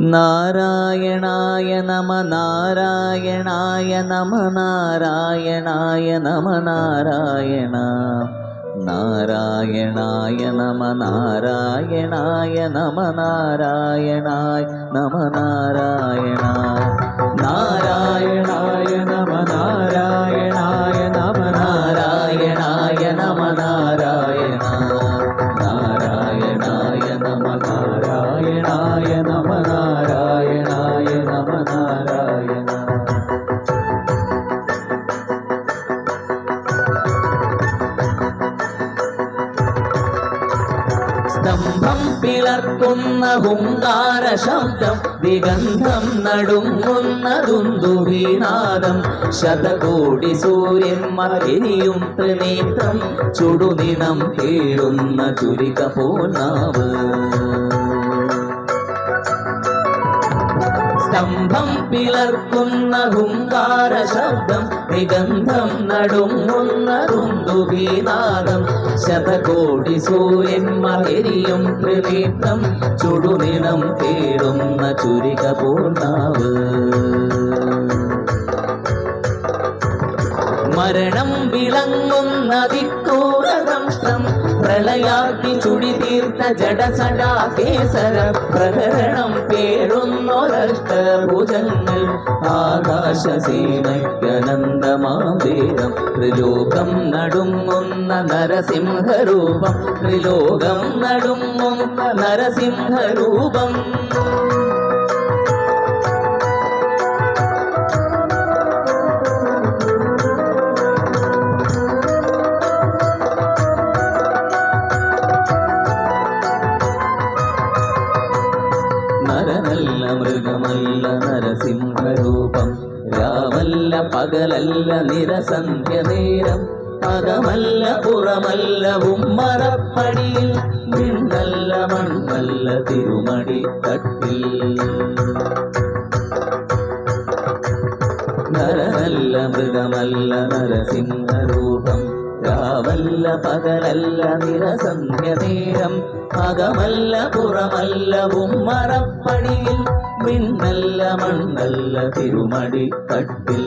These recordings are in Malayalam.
നാരായണായ നമ നാരായണായ നമ നാരായണായ നമ നാരായണ നാരായണായ നമ നാരായണായ നമ നാരായണായ നമ നാരായണ നാരായണായ നമ നാരായണായ നമ നാരായണായ നമ നാരായണ നാരായണായ നമ നാരായണായ നമ നാരായണായ നമ നാരായണ സ്തംഭം പിളർക്കുന്ന ഹുങ്കാര ശബ്ദം ദിഗന്ധം നടുങ്ങുന്ന ദുന്ദുഭീനാദം ശതകോടി സൂര്യന്മാർ എരിയും ത്രിനേത്രം ചുടുനിണം കേടുന്ന ചുരിക പോനാവ് സ്തംഭം പിളർക്കുന്ന ഹുങ്കാര ശബ്ദം ദിഗന്ധം നടുങ്ങുന്ന ദുന്ദുഭീനാദം ശതകോടി സൂര്യന്മാർ എരിയും ത്രിനേത്രം ചുടുനിണം കേടുന്ന ചുരിക പൂർണ്ണാവ് മരണം വിളങ്ങുന്ന ദിക്കൂരദംഷ്ടം പ്രളയാഗ്നി ചുടി തീർത്ത ജഡസടാ കേസര പ്രകരണം പേരുന്നൊരഷ്ടഭുജങ്ങൾ ആകാശസീനയ്ക്കനന്തമാവേദം ത്രിലോകം നടുങ്ങുന്ന നരസിംഹരൂപം ത്രിലോകം നടുങ്ങുന്ന നരസിംഹരൂപം നരനല്ല മൃഗമല്ല നരസിംഹരൂപം രാവല്ല പകലല്ല നിരസന്ധ്യ നേരം അകമല്ല പുറമല്ല ഉമ്മറപ്പടിയിൽ വിണ്ണല്ല മണ്ണല്ല തിരുമടി തട്ടിൽ നരനല്ല മൃഗമല്ല നരസിംഹരൂപം രാവല്ല പകലല്ല നിരസന്ധ്യ നേരം അകമല്ല പുറമല്ല ഉമ്മറപ്പടിയിൽ വിണ്ണല്ല മണ്ണല്ല തിരുമടി തട്ടിൽ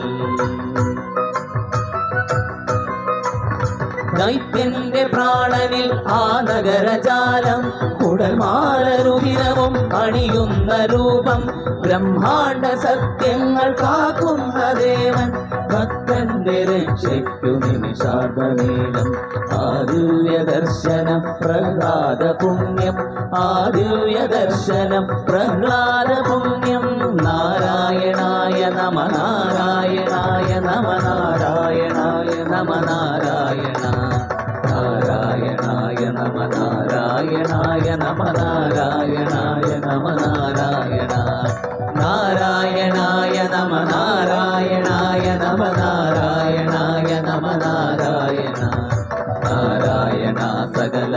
ദൈത്യന്റെ പ്രാണനിൽ ആ നഗരജാലം കുടൽമാലരുദിനവും അണിയുന്ന രൂപം ബ്രഹ്മാണ്ഡ സത്യങ്ങൾ കാക്കുന്ന ദേവൻ ഭക്തന്റെ രക്ഷയ്ക്കു നിമിഷാർദ്ധനീളം ആദിവ്യ ദർശനം പ്രഹ്ലാദ പുണ്യം ആദിവ്യ ദർശനം പ്രഹ്ലാദ പുണ്യം നാരായണായ നമ നാരായണായ നമ നാരായണായ നമ നാരായണ നാരായണായ നമ നാരായണായ നമ നാരായണായ നമ നാരായണ നാരായണായ നമ നാരായണായ നമ നാരായണായ നമ നാരായണ നാരായണ സകല